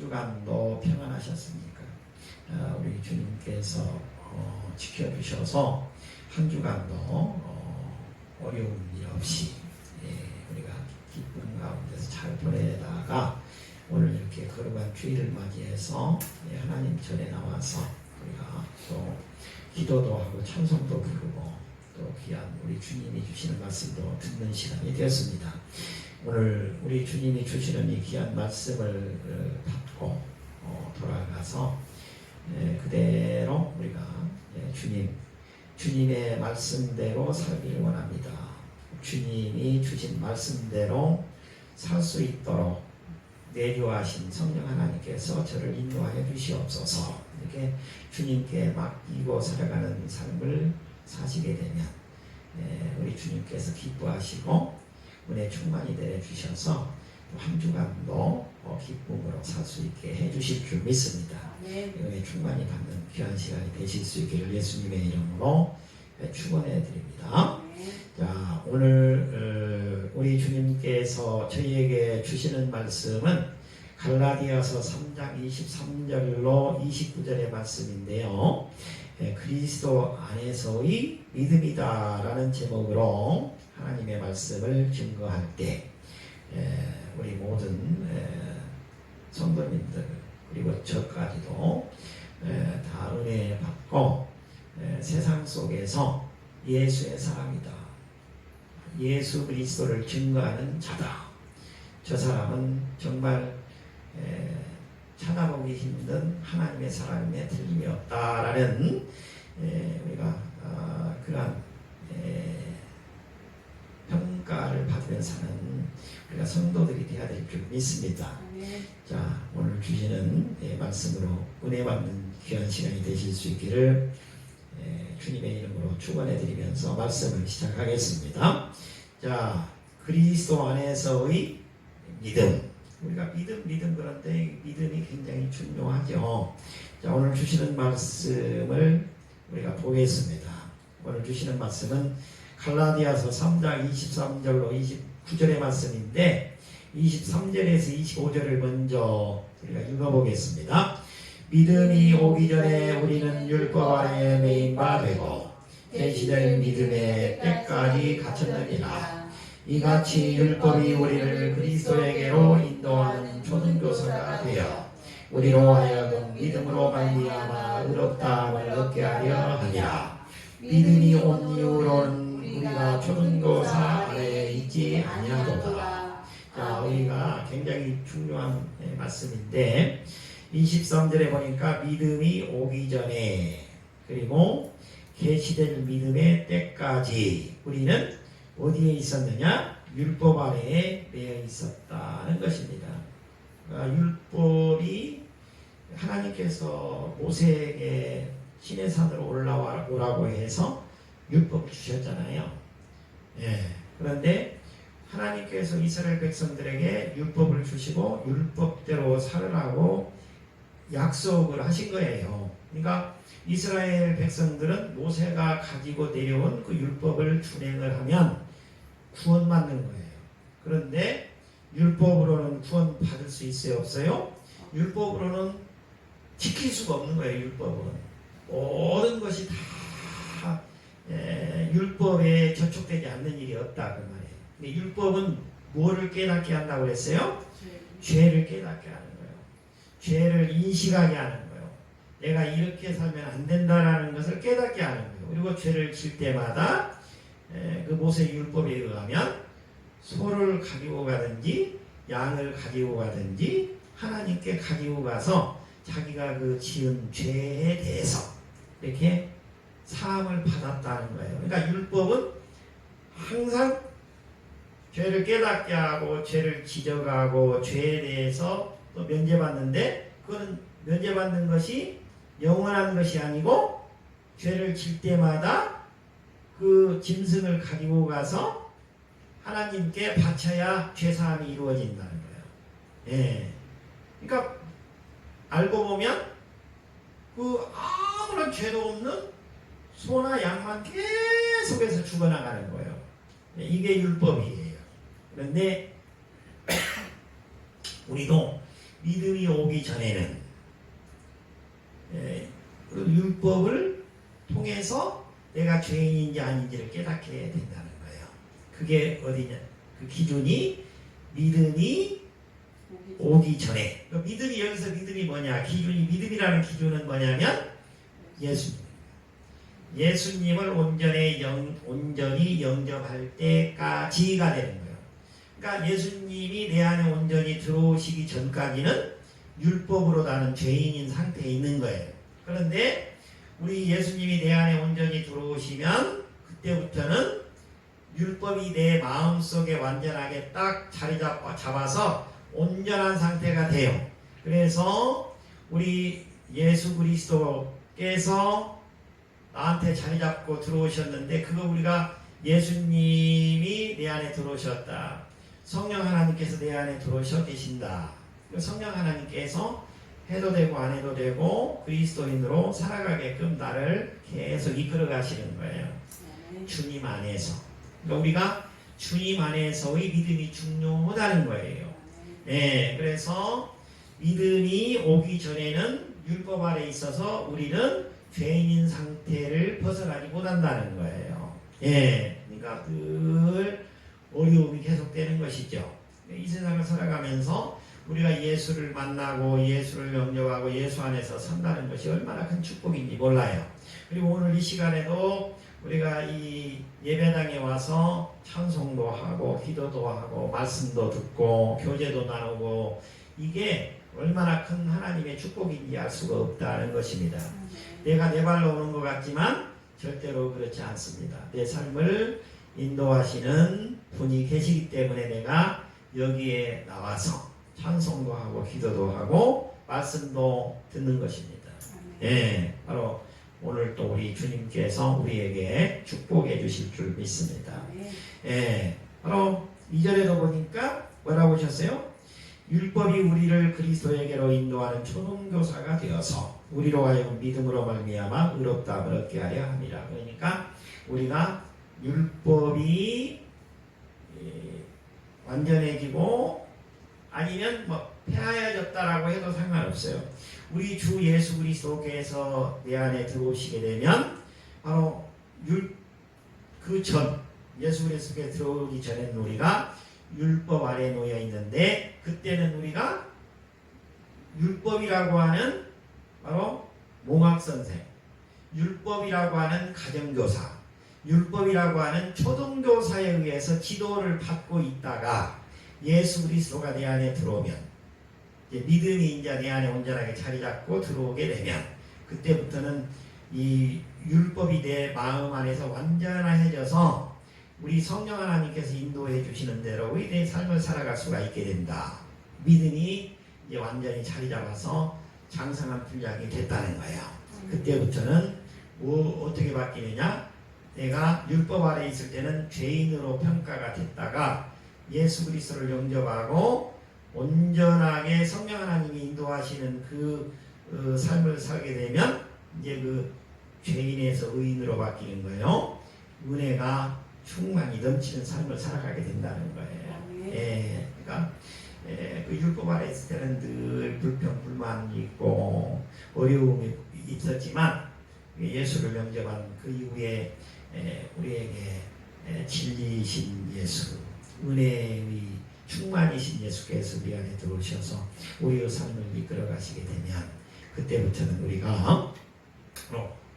주간도 평안하셨습니까? 우리 주님께서 지켜주셔서 한 주간도 어려운 일 없이 우리가 기쁜 가운데서 잘 보내다가 오늘 이렇게 거룩한 주일을 맞이해서 하나님 전에 나와서 우리가 또 기도도 하고 찬송도 부르고 또 귀한 우리 주님이 주시는 말씀도 듣는 시간이 되었습니다. 오늘 우리 주님이 주시는 이 귀한 말씀을 받고 돌아가서 그대로 우리가 주님의 말씀대로 살기를 원합니다. 주님이 주신 말씀대로 살 수 있도록 내려하신 성령 하나님께서 저를 인도하여 주시옵소서. 이렇게 주님께 맡기고 살아가는 삶을 사시게 되면 우리 주님께서 기뻐하시고 은혜 충만히 내려주셔서 한 주간도 기쁨으로 살 수 있게 해주실 줄 믿습니다. 은혜 충만히 받는 귀한 시간이 되실 수 있기를 예수님의 이름으로 축원해 드립니다. 자, 오늘 우리 주님께서 저희에게 주시는 말씀은 갈라디아서 3장 23절로 29절의 말씀인데요. 그리스도 안에서의 믿음이다 라는 제목으로 하나님의 말씀을 증거할 때 우리 모든 성도님들 그리고 저까지도 다 은혜 받고 세상 속에서 예수의 사람이다, 예수 그리스도를 증거하는 자다, 저 사람은 정말 찾아보기 힘든 하나님의 사람에 틀림이 없다라는 우리가 그러한 평가를 받으며 사는 우리가 성도들이 되어야 될 줄 믿습니다. 자, 오늘 주시는 말씀으로 은혜 받는 귀한 시간이 되실 수 있기를 주님의 이름으로 축원해 드리면서 말씀을 시작하겠습니다. 자, 그리스도 안에서의 믿음. 우리가 믿음 그런데 믿음이 굉장히 중요하죠. 자, 오늘 주시는 말씀을 우리가 보겠습니다. 오늘 주시는 말씀은 갈라디아서 3장 23절로 29절의 말씀인데 23절에서 25절을 먼저 우리가 읽어보겠습니다. 믿음이 오기 전에 우리는 율법 아래 매인 바 되고 계시될 믿음의 때까지 갇혔느니라. 이같이 율법이 우리를 그리스도에게로 인도하는 초등교사가 되어 우리로 하여금 믿음으로 말미암아 의롭다함을 얻게 하려 하니라. 믿음이 온 이후로는 우리가 초등교사 아래에 있지 아니하도다. 자, 우리가 굉장히 중요한 말씀인데 23절에 보니까 믿음이 오기 전에 그리고 계시될 믿음의 때까지 우리는 어디에 있었느냐? 율법 아래에 매여 있었다는 것입니다. 율법이 하나님께서 모세에게 신의 산으로 올라오라고 해서 율법을 주셨잖아요. 그런데 하나님께서 이스라엘 백성들에게 율법을 주시고 율법대로 살으라고 약속을 하신 거예요. 그러니까 이스라엘 백성들은 모세가 가지고 내려온 그 율법을 준행을 하면 구원받는 거예요. 그런데 율법으로는 구원 받을 수 있어요? 없어요? 율법으로는 지킬 수가 없는 거예요. 율법은 모든 것이 다 율법에 저촉되지 않는 일이 없다 그 말이에요. 근데 율법은 뭐를 깨닫게 한다고 그랬어요? 죄를 깨닫게 하는 거예요. 죄를 인식하게 하는 거예요. 내가 이렇게 살면 안 된다라는 것을 깨닫게 하는 거예요. 그리고 죄를 질 때마다 그 모세 율법에 의하면 소를 가지고 가든지 양을 가지고 가든지 하나님께 가지고 가서 자기가 그 지은 죄에 대해서 이렇게 사함을 받았다는 거예요. 그러니까 율법은 항상 죄를 깨닫게 하고 죄를 지적하고 죄에 대해서 또 면제받는데 그건 면제받는 것이 영원한 것이 아니고 죄를 질 때마다 그 짐승을 가지고 가서 하나님께 바쳐야 죄사함이 이루어진다는 거예요. 그러니까 알고 보면 그 아무런 죄도 없는 소나 양만 계속해서 죽어나가는 거예요. 이게 율법이에요. 그런데 우리도 믿음이 오기 전에는 율법을 통해서 내가 죄인인지 아닌지를 깨닫게 된다는 거예요. 그게 어디냐? 그 기준이 믿음이 오기 전에. 그러니까 믿음이 여기서 믿음이 뭐냐? 기준이 믿음이라는 기준은 뭐냐면 예수님. 예수님을 온전히 영접할 때까지가 되는 거예요. 그러니까 예수님이 내 안에 온전히 들어오시기 전까지는 율법으로 나는 죄인인 상태에 있는 거예요. 그런데 우리 예수님이 내 안에 온전히 들어오시면 그때부터는 율법이 내 마음속에 완전하게 딱 자리 잡아서 온전한 상태가 돼요. 그래서 우리 예수 그리스도께서 나한테 자리 잡고 들어오셨는데 그거 우리가 예수님이 내 안에 들어오셨다. 성령 하나님께서 내 안에 들어오셔 계신다. 성령 하나님께서 해도 되고 안 해도 되고 그리스도인으로 살아가게끔 나를 계속 이끌어 가시는 거예요. 주님 안에서. 그러니까 우리가 주님 안에서의 믿음이 중요하다는 거예요. 네, 그래서 믿음이 오기 전에는 율법 아래 있어서 우리는 죄인인 상태를 벗어나지 못한다는 거예요. 예, 그러니까 늘 어려움이 계속되는 것이죠. 이 세상을 살아가면서 우리가 예수를 만나고 예수를 영접하고 예수 안에서 산다는 것이 얼마나 큰 축복인지 몰라요. 그리고 오늘 이 시간에도 우리가 이 예배당에 와서 찬송도 하고 기도도 하고 말씀도 듣고 교제도 나누고 이게 얼마나 큰 하나님의 축복인지 알 수가 없다는 것입니다. 내가 내 발로 오는 것 같지만 절대로 그렇지 않습니다. 내 삶을 인도하시는 분이 계시기 때문에 내가 여기에 나와서 찬송도 하고 기도도 하고 말씀도 듣는 것입니다. 예, 바로 오늘 또 우리 주님께서 우리에게 축복해 주실 줄 믿습니다. 예, 바로 2절에도 보니까 뭐라고 하셨어요? 율법이 우리를 그리스도에게로 인도하는 초등교사가 되어서 우리로 하여금 믿음으로 말미암아 의롭다함을 얻게 하려 합니다. 그러니까 우리가 율법이 완전해지고 아니면 뭐 폐하여졌다라고 해도 상관없어요. 우리 주 예수 그리스도께서 내 안에 들어오시게 되면 바로 그 전 예수 그리스도께 들어오기 전에는 우리가 율법 아래 놓여 있는데 그때는 우리가 율법이라고 하는 바로 몽학선생, 율법이라고 하는 가정교사, 율법이라고 하는 초등교사에 의해서 지도를 받고 있다가 예수 그리스도가 내 안에 들어오면 이제 믿음이 이제 내 안에 온전하게 자리 잡고 들어오게 되면 그때부터는 이 율법이 내 마음 안에서 완전해져서 우리 성령 하나님께서 인도해 주시는 대로 우리의 삶을 살아갈 수가 있게 된다. 믿음이 이제 완전히 자리 잡아서 장성한 분량이 됐다는 거예요. 그때부터는 어떻게 바뀌느냐? 내가 율법 아래 있을 때는 죄인으로 평가가 됐다가 예수 그리스도를 영접하고 온전하게 성령 하나님이 인도하시는 그 삶을 살게 되면 이제 그 죄인에서 의인으로 바뀌는 거예요. 은혜가 충만히 넘치는 삶을 살아가게 된다는 거예요. 예, 그러니까 그 율법 아래 있을 때는 늘 불평, 불만이 있고 어려움이 있었지만 예수를 영접한 그 이후에 우리에게 진리이신 예수, 은혜의 충만이신 예수께서 우리 안에 들어오셔서 우리의 삶을 이끌어 가시게 되면 그때부터는 우리가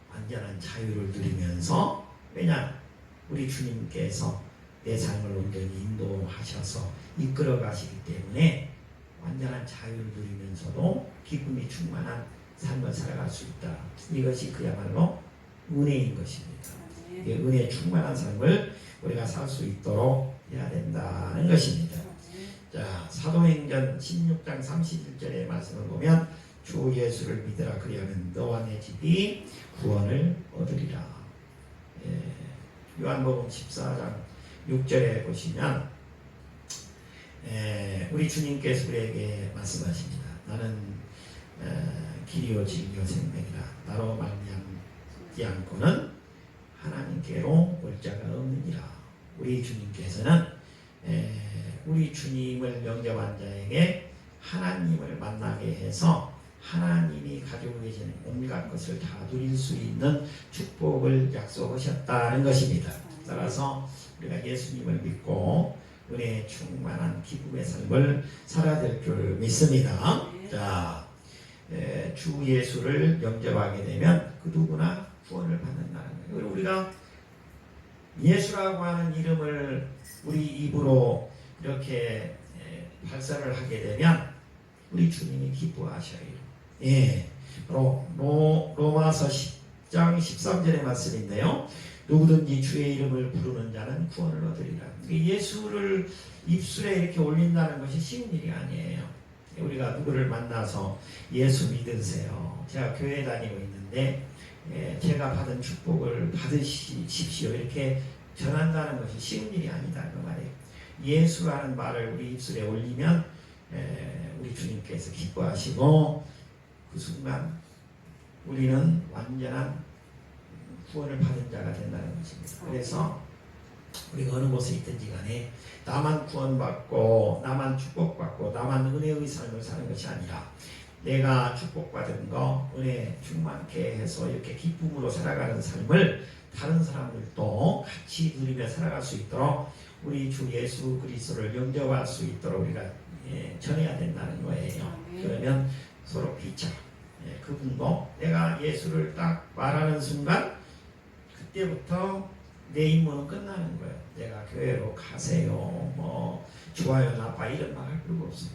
완전한 자유를 누리면서 왜냐? 우리 주님께서 내 삶을 온전히 인도하셔서 이끌어 가시기 때문에 완전한 자유를 누리면서도 기쁨이 충만한 삶을 살아갈 수 있다. 이것이 그야말로 은혜인 것입니다. 은혜 충만한 삶을 우리가 살 수 있도록 해야 된다는 것입니다. 자, 사도행전 16장 31절의 말씀을 보면 주 예수를 믿으라 그리하면 너와 내 집이 구원을 얻으리라. 요한복음 14장 6절에 보시면 우리 주님께서 우리에게 말씀하십니다. 나는 길이요 진리요 생명이라 나로 말미암지 않고는 하나님께로 올 자가 없느니라. 우리 주님께서는 우리 주님을 영접한 자에게 하나님을 만나게 해서 하나님이 가지고 계시는 온갖 것을 다 누릴 수 있는 축복을 약속하셨다는 것입니다. 따라서 우리가 예수님을 믿고 은혜에 충만한 기쁨의 삶을 살아야 될 줄 믿습니다. 자, 주 예수를 영접하게 되면 그 누구나 구원을 받는다는 거예요. 우리가 예수라고 하는 이름을 우리 입으로 이렇게 발설을 하게 되면 우리 주님이 기뻐하셔요. 예, 로마서 10장 13절의 말씀인데요. 누구든지 주의 이름을 부르는 자는 구원을 얻으리라. 예수를 입술에 이렇게 올린다는 것이 쉬운 일이 아니에요. 우리가 누구를 만나서 예수 믿으세요. 제가 교회 다니고 있는데 제가 받은 축복을 받으십시오. 이렇게 전한다는 것이 쉬운 일이 아니다. 그 말이에요. 예수라는 말을 우리 입술에 올리면 우리 주님께서 기뻐하시고 그 순간 우리는 완전한 구원을 받은 자가 된다는 것입니다. 그래서 우리가 어느 곳에 있든지 간에 나만 구원받고 나만 축복받고 나만 은혜의 삶을 사는 것이 아니라 내가 축복받은 거 은혜 충만케 해서 이렇게 기쁨으로 살아가는 삶을 다른 사람들도 같이 누리며 살아갈 수 있도록 우리 주 예수 그리스도를 영접할 수 있도록 우리가 전해야 된다는 거예요. 그러면 서로 피처럼 그분도 내가 예수를 딱 말하는 순간 그때부터 내 임무는 끝나는 거예요. 내가 교회로 가세요, 뭐 좋아요, 나빠 이런 말 할 필요가 없어요.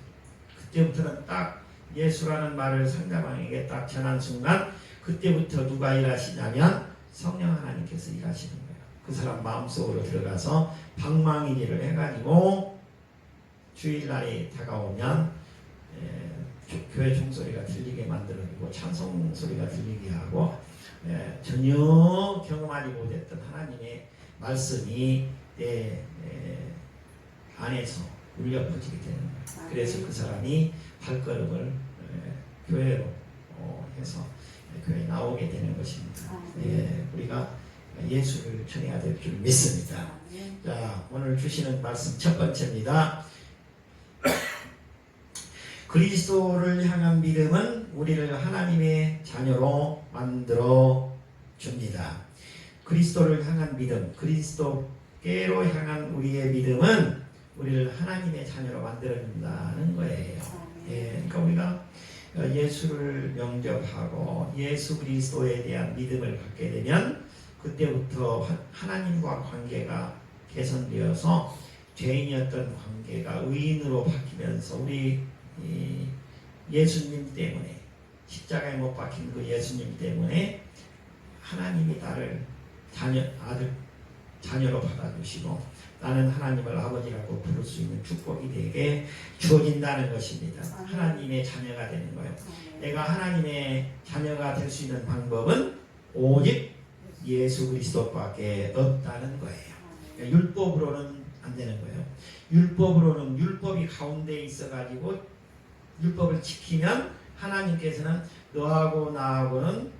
그때부터는 딱 예수라는 말을 상대방에게 딱 전한 순간 그때부터 누가 일하시냐면 성령 하나님께서 일하시는 거예요. 그 사람 마음속으로 들어가서 방망이질을 해가지고 주일날이 다가오면 교회 종소리가 들리게 만들어주고 찬송 소리가 들리게 하고 전혀 경험하지 못했던 하나님의 말씀이 내 안에서 울려 퍼지게 되는 거예요. 그래서 그 사람이 발걸음을 교회로 해서 교회에 나오게 되는 것입니다. 우리가 예수를 전해야 될 줄 믿습니다. 자, 오늘 주시는 말씀 첫 번째입니다. 그리스도를 향한 믿음은 우리를 하나님의 자녀로 만들어 줍니다. 그리스도를 향한 믿음, 그리스도께로 향한 우리의 믿음은 우리를 하나님의 자녀로 만들어 준다는 거예요. 그러니까 우리가 예수를 영접하고 예수 그리스도에 대한 믿음을 갖게 되면 그때부터 하나님과 관계가 개선되어서 죄인이었던 관계가 의인으로 바뀌면서 우리 예수님 때문에 십자가에 못 박힌 그 예수님 때문에 하나님이 나를 자녀로 받아주시고 나는 하나님을 아버지라고 부를 수 있는 축복이 되게 주어진다는 것입니다. 하나님의 자녀가 되는 거예요. 내가 하나님의 자녀가 될 수 있는 방법은 오직 예수 그리스도밖에 없다는 거예요. 그러니까 율법으로는 안 되는 거예요. 율법으로는 율법이 가운데 있어가지고 율법을 지키면 하나님께서는 너하고 나하고는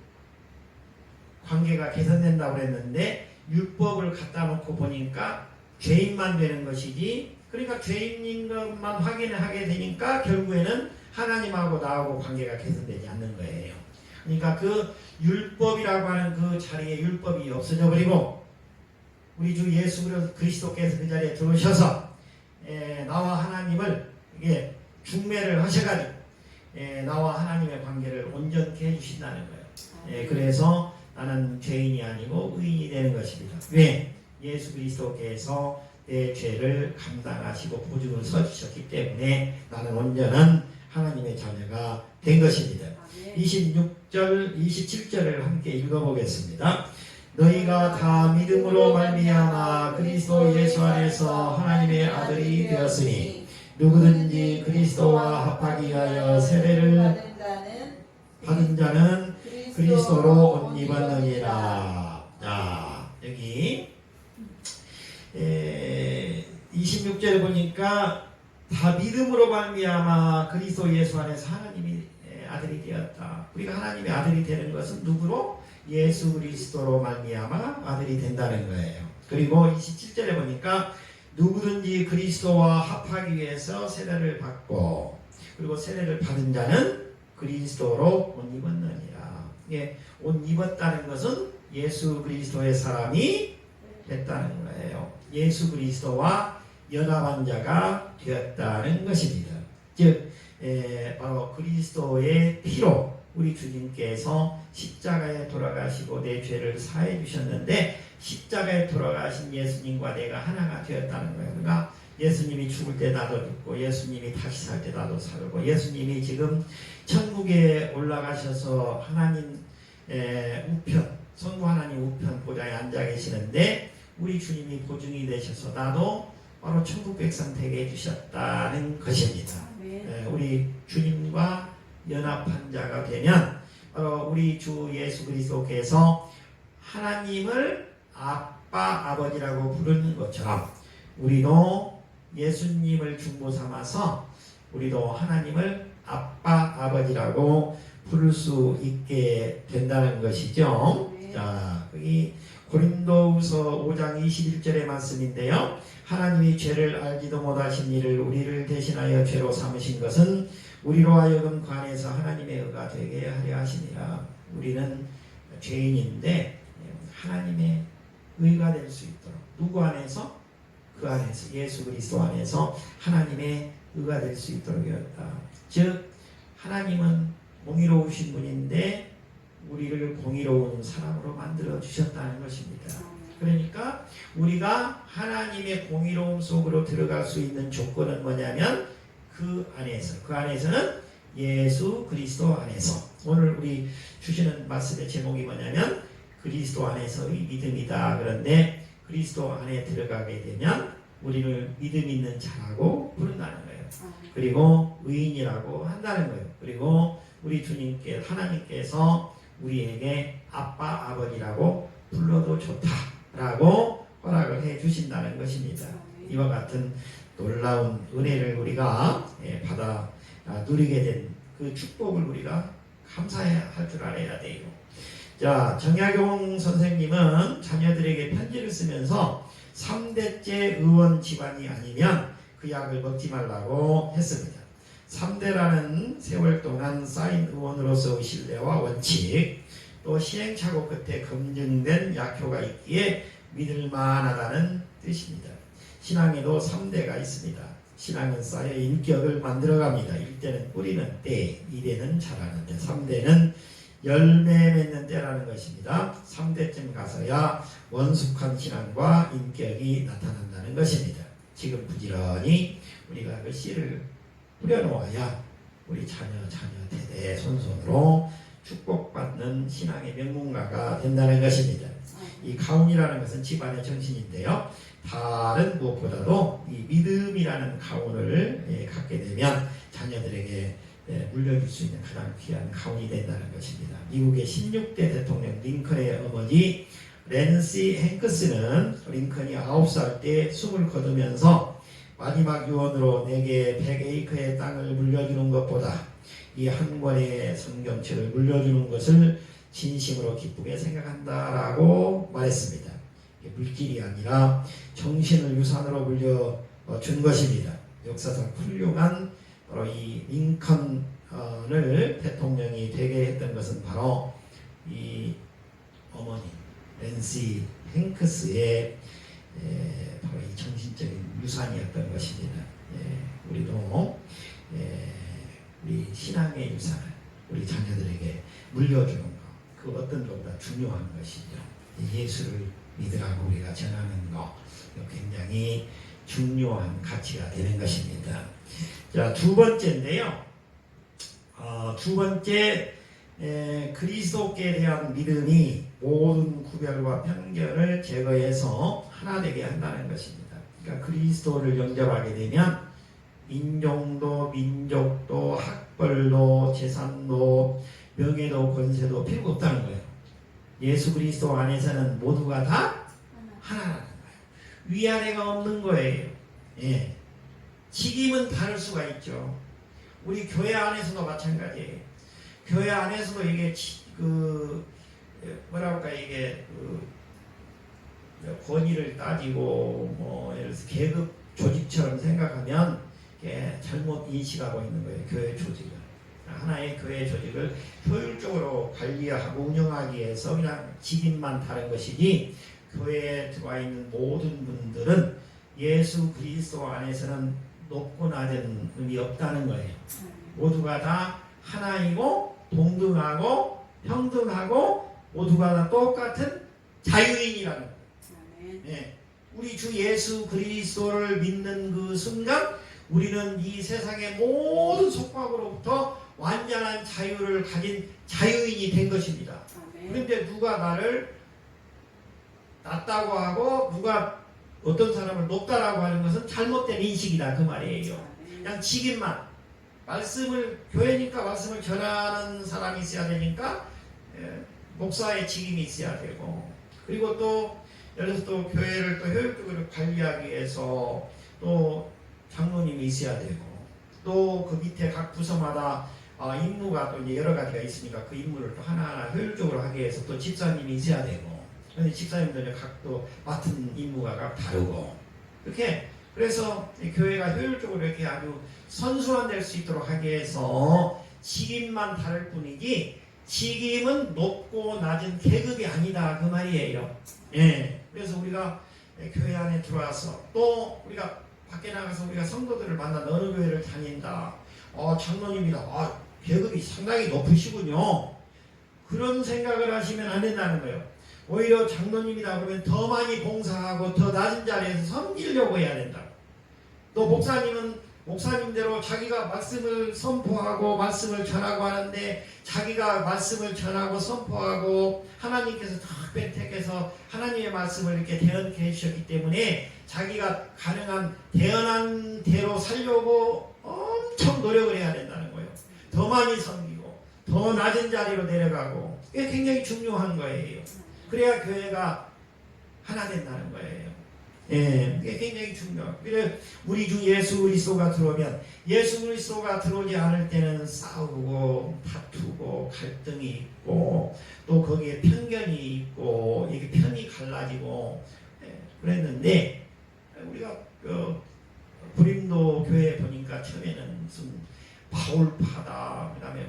관계가 개선된다고 그랬는데 율법을 갖다 놓고 보니까 죄인만 되는 것이지, 그러니까 죄인인 것만 확인을 하게 되니까 결국에는 하나님하고 나하고 관계가 개선되지 않는 거예요. 그러니까 그 율법이라고 하는 그 자리에 율법이 없어져 버리고 우리 주 예수 그리스도께서 그 자리에 들어오셔서 나와 하나님을 이게 중매를 하셔가지고 나와 하나님의 관계를 온전케 해주신다는 거예요. 그래서 나는 죄인이 아니고 의인이 되는 것입니다. 왜? 예수 그리스도께서 내 죄를 감당하시고 보증을 서주셨기 때문에 나는 온전한 하나님의 자녀가 된 것입니다. 26절, 27절을 함께 읽어보겠습니다. 너희가 다 믿음으로 말미암아 그리스도 예수 안에서 하나님의 아들이 되었으니 누구든지 그리스도와 합하기 위하여 세례를 받은 자는 그리스도로 옷 입었느니라. 자, 여기 26절에 보니까 다 믿음으로 말미암아 그리스도 예수 안에서 하나님이 아들이 되었다. 우리가 하나님의 아들이 되는 것은 누구로? 예수 그리스도로 말미암아 아들이 된다는 거예요. 그리고 27절에 보니까 누구든지 그리스도와 합하기 위해서 세례를 받고 그리고 세례를 받은 자는 그리스도로 옷 입었느니라. 예, 옷 입었다는 것은 예수 그리스도의 사람이 됐다는 거예요. 예수 그리스도와 연합한 자가 되었다는 것입니다. 즉 바로 그리스도의 피로 우리 주님께서 십자가에 돌아가시고 내 죄를 사해 주셨는데 십자가에 돌아가신 예수님과 내가 하나가 되었다는 거예요. 그러니까 예수님이 죽을 때 나도 죽고 예수님이 다시 살 때 나도 살고 예수님이 지금 천국에 올라가셔서 하나님 우편 성부 하나님 우편 보좌에 앉아 계시는데 우리 주님이 보증이 되셔서 나도 바로 천국 백성 되게 해주셨다는 것입니다. 우리 주님과 연합한 자가 되면 바로 우리 주 예수 그리스도께서 하나님을 아빠 아버지라고 부르는 것처럼 우리도 예수님을 중보 삼아서 우리도 하나님을 아빠 아버지라고 부를 수 있게 된다는 것이죠. 자, 여기 고린도후서 5장 21절의 말씀인데요. 하나님이 죄를 알지도 못하신 이를 우리를 대신하여 죄로 삼으신 것은 우리로 하여금 그 안에서 하나님의 의가 되게 하려 하시니라. 우리는 죄인인데 하나님의 의가 될 수 있도록 누구 안에서? 그 안에서 예수 그리스도 안에서 하나님의 의가 될 수 있도록 하였다. 즉 하나님은 공의로우신 분인데 우리를 공의로운 사람으로 만들어 주셨다는 것입니다. 그러니까 우리가 하나님의 공의로움 속으로 들어갈 수 있는 조건은 뭐냐면 그 안에서는 예수 그리스도 안에서. 오늘 우리 주시는 말씀의 제목이 뭐냐면 그리스도 안에서의 믿음이다. 그런데 그리스도 안에 들어가게 되면 우리를 믿음 있는 자라고 부른다는 거예요. 그리고 의인이라고 한다는 거예요. 그리고 우리 주님께 하나님께서 우리에게 아빠 아버지라고 불러도 좋다라고 허락을 해 주신다는 것입니다. 이와 같은 놀라운 은혜를 우리가 받아 누리게 된 그 축복을 우리가 감사할 줄 알아야 돼요. 자, 정약용 선생님은 자녀들에게 편지를 쓰면서 3대째 의원 집안이 아니면 그 약을 먹지 말라고 했습니다. 3대라는 세월 동안 쌓인 의원으로서의 신뢰와 원칙, 또 시행착오 끝에 검증된 약효가 있기에 믿을만하다는 뜻입니다. 신앙에도 3대가 있습니다. 신앙은 쌓여 인격을 만들어갑니다. 1대는 뿌리는 때, 2대는 자라는 때, 3대는 열매 맺는 때라는 것입니다. 3대쯤 가서야 원숙한 신앙과 인격이 나타난다는 것입니다. 지금 부지런히 우리가 그 씨를 뿌려놓아야 우리 자녀 대대손손으로 축복받는 신앙의 명문가가 된다는 것입니다. 이 가훈이라는 것은 집안의 정신인데요. 다른 무엇보다도 이 믿음이라는 가훈을 갖게 되면 자녀들에게 물려줄 수 있는 가장 귀한 가훈이 된다는 것입니다. 미국의 16대 대통령 링컨의 어머니 낸시 행크스는 링컨이 9살 때 숨을 거두면서 마지막 유언으로 내게 100에이커의 땅을 물려주는 것보다 이 한 권의 성경책을 물려주는 것을 진심으로 기쁘게 생각한다라고 말했습니다. 물질이 아니라 정신을 유산으로 물려준 것입니다. 역사상 훌륭한 바로 이 링컨을 대통령이 되게 했던 것은 바로 이 어머니 낸시 행크스의 바로 이 정신적인 유산이었던 것입니다. 우리도 우리 신앙의 유산을 우리 자녀들에게 물려주는 것, 그 어떤 것보다 중요한 것이죠. 예수를 믿으라고 우리가 전하는 것, 굉장히 중요한 가치가 되는 것입니다. 자, 두 번째인데요. 두 번째, 그리스도께 대한 믿음이 모든 구별과 편견을 제거해서 하나 되게 한다는 것입니다. 그러니까 그리스도를 영접하게 되면 인종도, 민족도, 학벌도, 재산도, 명예도, 권세도 필요가 없다는 거예요. 예수 그리스도 안에서는 모두가 다 하나라는 거예요. 위아래가 없는 거예요. 직임은 다를 수가 있죠. 우리 교회 안에서도 마찬가지예요. 교회 안에서도 이게 이게 권위를 따지고 예를 들어서 계급 조직처럼 생각하면 잘못 인식하고 있는 거예요. 교회 조직을. 하나의 교회 조직을 효율적으로 관리하고 운영하기 위해서 그냥 직임만 다른 것이지 교회에 들어와 있는 모든 분들은 예수 그리스도 안에서는 높고 낮은 의미 없다는 거예요. 모두가 다 하나이고 동등하고 평등하고 모두가 다 똑같은 자유인이라는 거예요. 네. 우리 주 예수 그리스도를 믿는 그 순간 우리는 이 세상의 모든 속박으로부터 완전한 자유를 가진 자유인이 된 것입니다. 그런데 누가 나를 낮다고 하고 누가 어떤 사람을 높다라고 하는 것은 잘못된 인식이다 그 말이에요. 그냥 직임만 말씀을 교회니까 말씀을 전하는 사람이 있어야 되니까 목사의 직임이 있어야 되고 그리고 또 예를 들어서 또 교회를 또 효율적으로 관리하기 위해서 또 장로님이 있어야 되고 또 그 밑에 각 부서마다 임무가 또 이제 여러 가지가 있으니까 그 임무를 또 하나하나 효율적으로 하기 위해서 또 집사님이 있어야 되고 근데 집사님들은 각도 맡은 임무가 각 다르고 이렇게 그래서 교회가 효율적으로 이렇게 아주 선순환될 수 있도록 하기 위해서 직임만 다를 뿐이지 직임은 높고 낮은 계급이 아니다 그 말이에요. 예. 그래서 우리가 교회 안에 들어와서 또 우리가 밖에 나가서 우리가 성도들을 만나 어느 교회를 다닌다. 장로님이다. 계급이 상당히 높으시군요. 그런 생각을 하시면 안 된다는 거예요. 오히려 장로님이다 그러면 더 많이 봉사하고 더 낮은 자리에서 섬기려고 해야 된다. 또 목사님은 목사님대로 자기가 말씀을 선포하고 말씀을 전하고 하는데 자기가 말씀을 전하고 선포하고 하나님께서 특별히 택해서 하나님의 말씀을 이렇게 대언케 해주셨기 때문에 자기가 가능한 대언한 대로 살려고 엄청 노력을 해야 된다는 거예요. 더 많이 섬기고 더 낮은 자리로 내려가고 이게 굉장히 중요한 거예요. 그래야 교회가 하나 된다는 거예요. 예, 이게 굉장히 중요해요. 그래 우리 주 예수 그리스도가 들어오면 예수 그리스도가 들어오지 않을 때는 싸우고 다투고 갈등이 있고 또 거기에 편견이 있고 이게 편이 갈라지고 그랬는데 우리가 고린도 교회 보니까 처음에는 무슨 바울파다 그다음에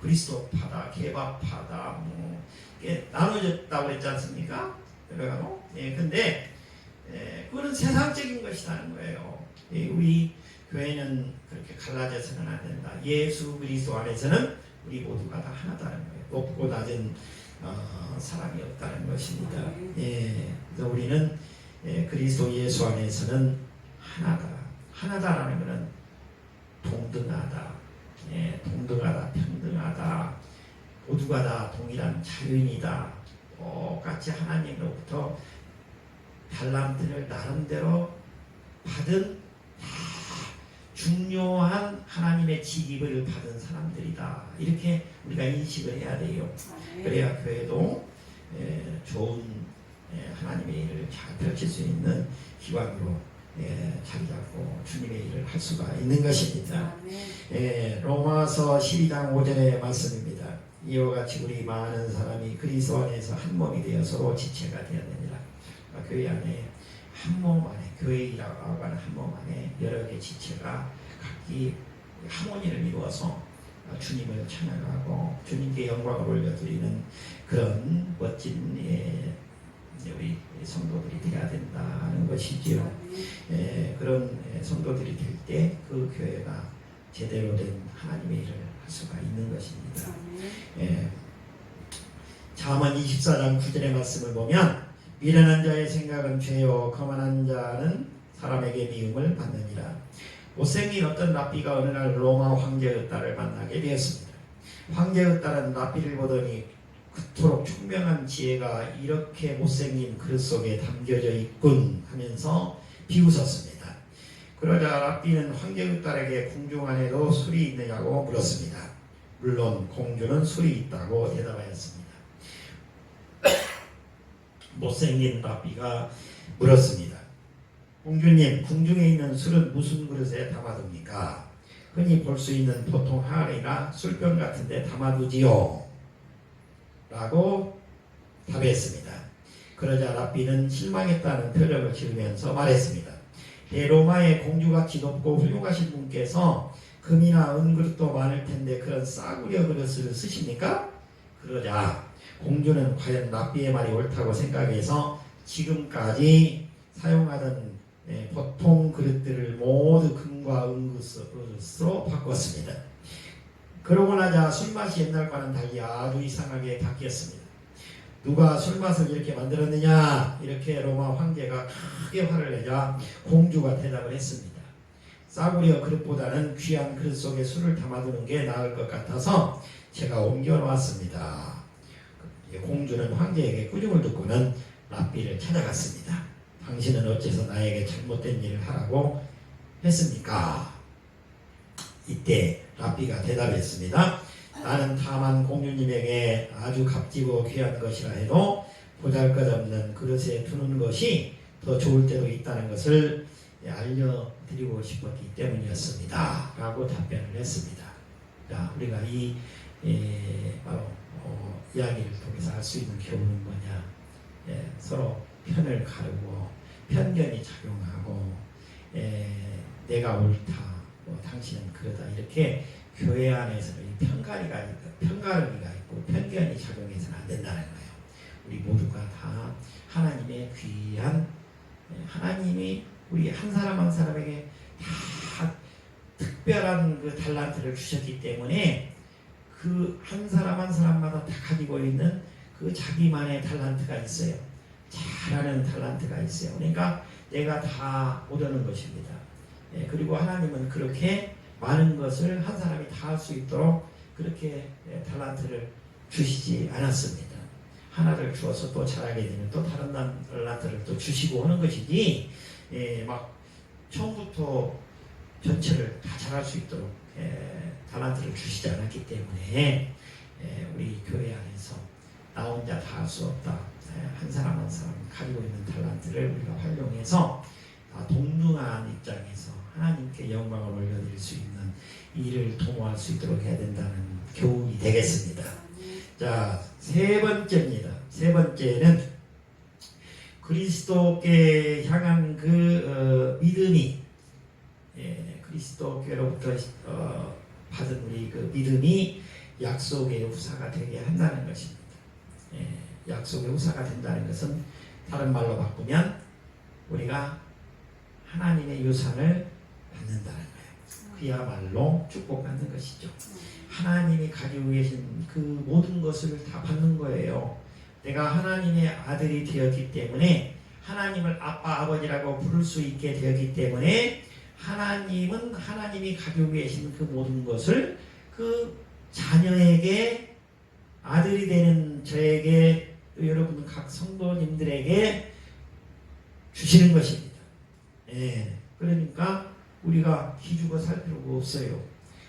그리스도파다 개바파다 이게 나눠졌다고 그랬지 않습니까? 그래가지고 근데 그거는 세상적인 것이라는 거예요. 우리 교회는 그렇게 갈라져서는 안 된다. 예수 그리스도 안에서는 우리 모두가 다 하나다는 거예요. 높고 낮은 사람이 없다는 것입니다. 그래서 우리는 그리스도 예수 안에서는 하나다. 하나다라는 것은 동등하다. 동등하다, 평등하다. 모두가 다 동일한 자유인이다. 똑같이 하나님으로부터 달란트를 나름대로 받은 중요한 하나님의 직임을 받은 사람들이다. 이렇게 우리가 인식을 해야 돼요. 그래야 교회도 좋은 하나님의 일을 잘 펼칠 수 있는 기관으로 자리 잡고 주님의 일을 할 수가 있는 것입니다. 로마서 12장 5절의 말씀입니다. 이와 같이 우리 많은 사람이 그리스도 안에서 한 몸이 되어 서로 지체가 되었느니라. 교회 안에 한 몸 안에 교회라고 하는 한 몸 안에 여러 개 지체가 각기 하모니를 이루어서 주님을 찬양하고 주님께 영광을 올려드리는 그런 멋진 우리 성도들이 되어야 된다는 것이지요. 그런 성도들이 될 때 그 교회가 제대로 된 하나님의 일을 할 수가 있는 것입니다. 잠언 24장 9절의 말씀을 보면 미련한 자의 생각은 죄요 거만한 자는 사람에게 미움을 받느니라. 못생긴 어떤 랍비가 어느 날 로마 황제의 딸을 만나게 되었습니다. 황제의 딸은 랍비를 보더니 그토록 총명한 지혜가 이렇게 못생긴 그릇 속에 담겨져 있군 하면서 비웃었습니다. 그러자 랍비는 황제의 딸에게 궁중 안에도 술이 있느냐고 물었습니다. 물론 공주는 술이 있다고 대답하였습니다. 못생긴 랍비가 물었습니다. 공주님, 궁중에 있는 술은 무슨 그릇에 담아둡니까? 흔히 볼 수 있는 보통 항아리나 술병 같은 데 담아두지요. 라고 답했습니다. 그러자 랍비는 실망했다는 표정을 지으면서 말했습니다. 로마의 공주같이 높고 훌륭하신 분께서 금이나 은그릇도 많을 텐데 그런 싸구려 그릇을 쓰십니까? 그러자 공주는 과연 랍비의 말이 옳다고 생각해서 지금까지 사용하던 보통 그릇들을 모두 금과 은그릇으로 바꿨습니다. 그러고 나자 술맛이 옛날과는 달리 아주 이상하게 바뀌었습니다. 누가 술맛을 이렇게 만들었느냐? 이렇게 로마 황제가 크게 화를 내자 공주가 대답을 했습니다. 싸구려 그릇보다는 귀한 그릇 속에 술을 담아두는 게 나을 것 같아서 제가 옮겨놓았습니다. 공주는 황제에게 꾸중을 듣고는 랍비를 찾아갔습니다. 당신은 어째서 나에게 잘못된 일을 하라고 했습니까? 이때 랍비가 대답했습니다. 나는 다만 공주님에게 아주 값지고 귀한 것이라 해도 보잘것없는 그릇에 두는 것이 더 좋을 때도 있다는 것을 알려드리고 싶었기 때문이었습니다. 라고 답변을 했습니다. 자, 우리가 이 바로 이야기를 통해서 알 수 있는 교훈은 뭐냐? 서로 편을 가르고 편견이 작용하고 내가 옳다, 당신은 그러다 이렇게 교회 안에서 이 편가르기가 있고 편견이 작용해서는 안 된다는 거예요. 우리 모두가 다 하나님의 귀한 하나님이 우리 한 사람 한 사람에게 다 특별한 그 달란트를 주셨기 때문에 그 한 사람 한 사람마다 다 가지고 있는 그 자기만의 달란트가 있어요. 잘하는 달란트가 있어요. 그러니까 내가 다 못하는 것입니다. 그리고 하나님은 그렇게 많은 것을 한 사람이 다 할 수 있도록 그렇게 달란트를 주시지 않았습니다. 하나를 주어서 또 잘하게 되면 또 다른 달란트를 또 주시고 하는 것이지 막 처음부터 전체를 다 잘할 수 있도록 달란트를 주시지 않았기 때문에 우리 교회 안에서 나 혼자 다 할 수 없다. 한 사람 한 사람 가지고 있는 달란트를 우리가 활용해서 동등한 입장에서 하나님께 영광을 올려드릴 수 있는 일을 도모할 수 있도록 해야 된다는 교훈이 되겠습니다. 자, 세 번째입니다. 세 번째는 그리스도께 향한 그 믿음이 그리스도께로부터 받은 우리 그 믿음이 약속의 후사가 되게 한다는 것입니다. 약속의 후사가 된다는 것은 다른 말로 바꾸면 우리가 하나님의 유산을 받는다는 거예요. 그야말로 축복받는 것이죠. 하나님이 가지고 계신 그 모든 것을 다 받는 거예요. 내가 하나님의 아들이 되었기 때문에 하나님을 아빠 아버지라고 부를 수 있게 되었기 때문에 하나님은 하나님이 가지고 계신 그 모든 것을 그 자녀에게 아들이 되는 저에게 또 여러분 각 성도님들에게 주시는 것입니다. 그러니까 우리가 기죽어 살 필요가 없어요.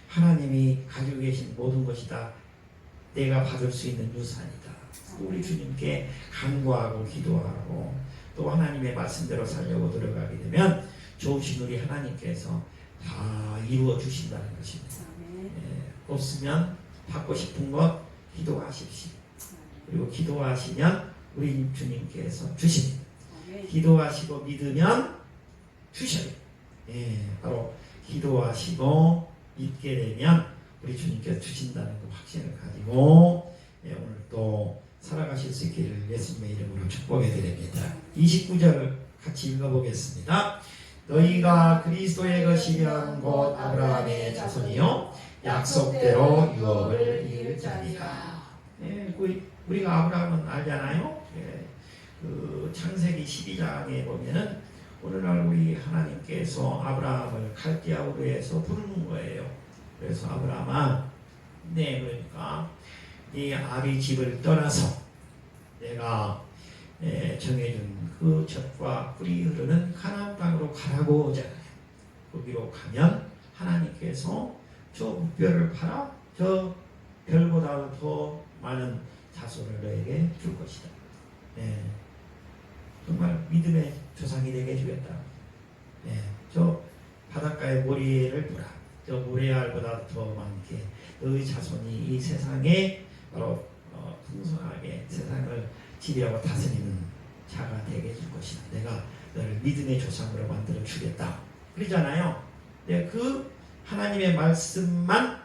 하나님이 가지고 계신 모든 것이 다 내가 받을 수 있는 유산이다. 우리 주님께 간구하고 기도하고 또 하나님의 말씀대로 살려고 들어가게 되면 좋으신 우리 하나님께서 다 이루어 주신다는 것입니다. 없으면 받고 싶은 것 기도하십시오. 그리고 기도하시면 우리 주님께서 주십니다. 기도하시고 믿으면 주셔요. 바로 기도하시고 믿게 되면 우리 주님께서 주신다는 그 확신을 가지고 오늘 또 살아가실 수 있기를 예수님의 이름으로 축복해 드립니다. 29절 같이 읽어보겠습니다. 너희가 그리스도의 것이면 곧 아브라함의 자손이요 약속대로 유업을 이을 자니라. 우리가 아브라함은 알잖아요. 그 창세기 12장에 보면은 오늘날 우리 하나님께서 아브라함을 갈대아 우르에서 부르는 거예요. 그래서 아브라함아, 그러니까 이 아비 집을 떠나서 내가 정해준 그 젖과 꿀이 흐르는 가나안 땅으로 가라고 하잖아요. 거기로 가면 하나님께서 저 묵별을 팔아 저 별보다 더 많은 자손을 너에게 줄 것이다. 정말 믿음의 조상이 되게 해주겠다. 저 바닷가에 모래를 두라. 저 모래알보다 더 많게 너희 자손이 이 세상에 바로 풍성하게 세상을 지배하고 다스리는 자가 되게 해줄 것이다. 내가 너를 믿음의 조상으로 만들어 주겠다. 그러잖아요. 네, 그 하나님의 말씀만,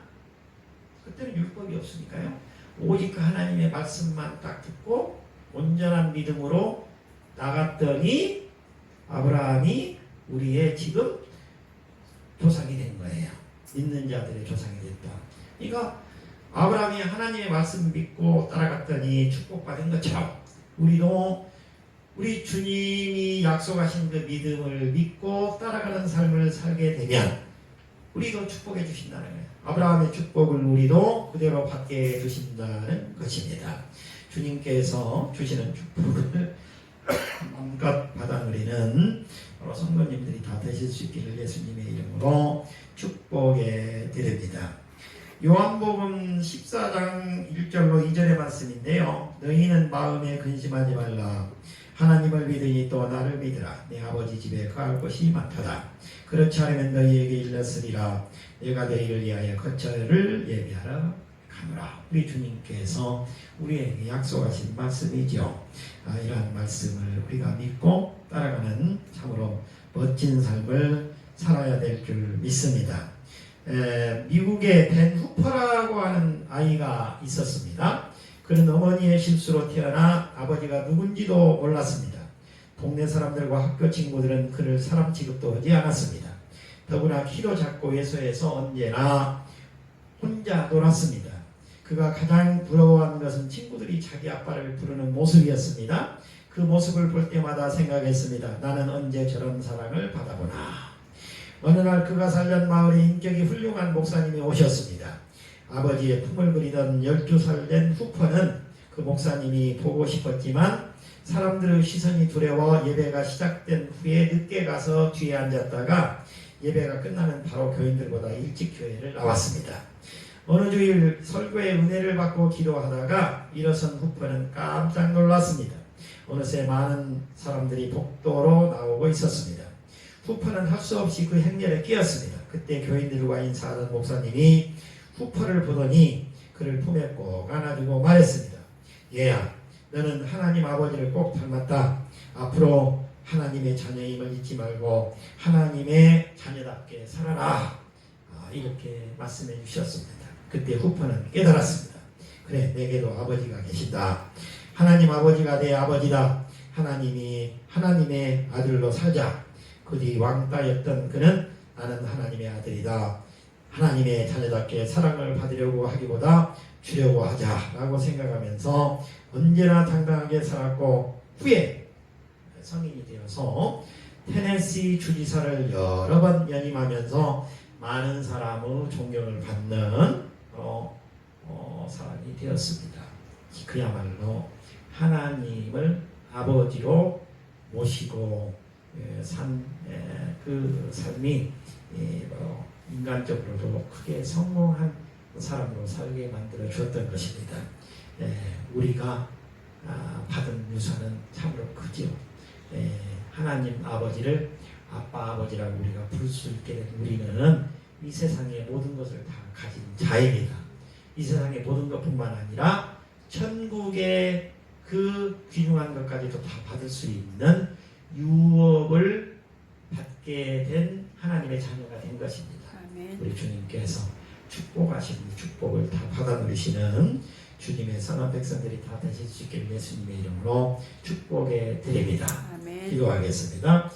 그때는 율법이 없으니까요. 오직 그 하나님의 말씀만 딱 듣고 온전한 믿음으로 나갔더니 아브라함이 우리의 지금 조상이 된 거예요. 믿는 자들의 조상이 됐다. 그러니까 아브라함이 하나님의 말씀 믿고 따라갔더니 축복받은 것처럼 우리도 우리 주님이 약속하신 그 믿음을 믿고 따라가는 삶을 살게 되면 우리도 축복해 주신다는 거예요. 아브라함의 축복을 우리도 그대로 받게 해 주신다는 것입니다. 주님께서 주시는 축복을 마음껏 받아 누리는 성도님들이 다 되실 수 있기를 예수님의 이름으로 축복해 드립니다. 요한복음 14장 1절로 2절의 말씀인데요. 너희는 마음에 근심하지 말라. 하나님을 믿으니 또 나를 믿으라. 내 아버지 집에 거할 곳이 많도다. 그렇지 않으면 너희에게 일렀으리라. 내가 너희를 위하여 거처를 예비하러 가노라. 우리 주님께서 우리에게 약속하신 말씀이죠. 이러한 말씀을 우리가 믿고 따라가는 참으로 멋진 삶을 살아야 될 줄 믿습니다. 미국에 벤 후퍼라고 하는 아이가 있었습니다. 그는 어머니의 실수로 태어나 아버지가 누군지도 몰랐습니다. 동네 사람들과 학교 친구들은 그를 사람 취급도 하지 않았습니다. 더구나 키도 작고 왜소해서 언제나 혼자 놀았습니다. 그가 가장 부러워한 것은 친구들이 자기 아빠를 부르는 모습이었습니다. 그 모습을 볼 때마다 생각했습니다. 나는 언제 저런 사랑을 받아보나. 어느 날 그가 살던 마을에 인격이 훌륭한 목사님이 오셨습니다. 아버지의 품을 그리던 12살 된 후퍼는 그 목사님이 보고 싶었지만 사람들의 시선이 두려워 예배가 시작된 후에 늦게 가서 뒤에 앉았다가 예배가 끝나면 바로 교인들보다 일찍 교회를 나왔습니다. 어느 주일 설교의 은혜를 받고 기도하다가 일어선 후퍼는 깜짝 놀랐습니다. 어느새 많은 사람들이 복도로 나오고 있었습니다. 후퍼는 할 수 없이 그 행렬에 끼었습니다. 그때 교인들과 인사하던 목사님이 후퍼를 보더니 그를 품에 꼭 안아주고 말했습니다. 얘야, 너는 하나님 아버지를 꼭 닮았다. 앞으로 하나님의 자녀임을 잊지 말고 하나님의 자녀답게 살아라. 이렇게 말씀해 주셨습니다. 그때 후퍼는 깨달았습니다. 그래, 내게도 아버지가 계신다. 하나님 아버지가 내 아버지다. 하나님의 아들로 살자. 그 뒤 왕따였던 그는 나는 하나님의 아들이다. 하나님의 자녀답게 사랑을 받으려고 하기보다 주려고 하자라고 생각하면서 언제나 당당하게 살았고 후에 성인이 되어서 테네시 주지사를 여러 번 연임하면서 많은 사람의 존경을 받는 사람이 되었습니다. 그야말로 하나님을 아버지로 모시고 산 그 삶이 인간적으로도 크게 성공한 사람으로 살게 만들어 주었던 것입니다. 우리가 받은 유산은 참으로 크지요. 하나님 아버지를 아빠 아버지라고 우리가 부를 수 있게 된 우리는 이 세상의 모든 것을 다 가진 자입니다. 이 세상의 모든 것뿐만 아니라 천국의 그 귀중한 것까지도 다 받을 수 있는 유업을 받게 된 하나님의 자녀가 된 것입니다. 아멘. 우리 주님께서 축복하신 축복을 다 받아 누리시는 주님의 선한 백성들이 다 되실 수 있기를 예수님의 이름으로 축복해 드립니다. 아멘. 기도하겠습니다.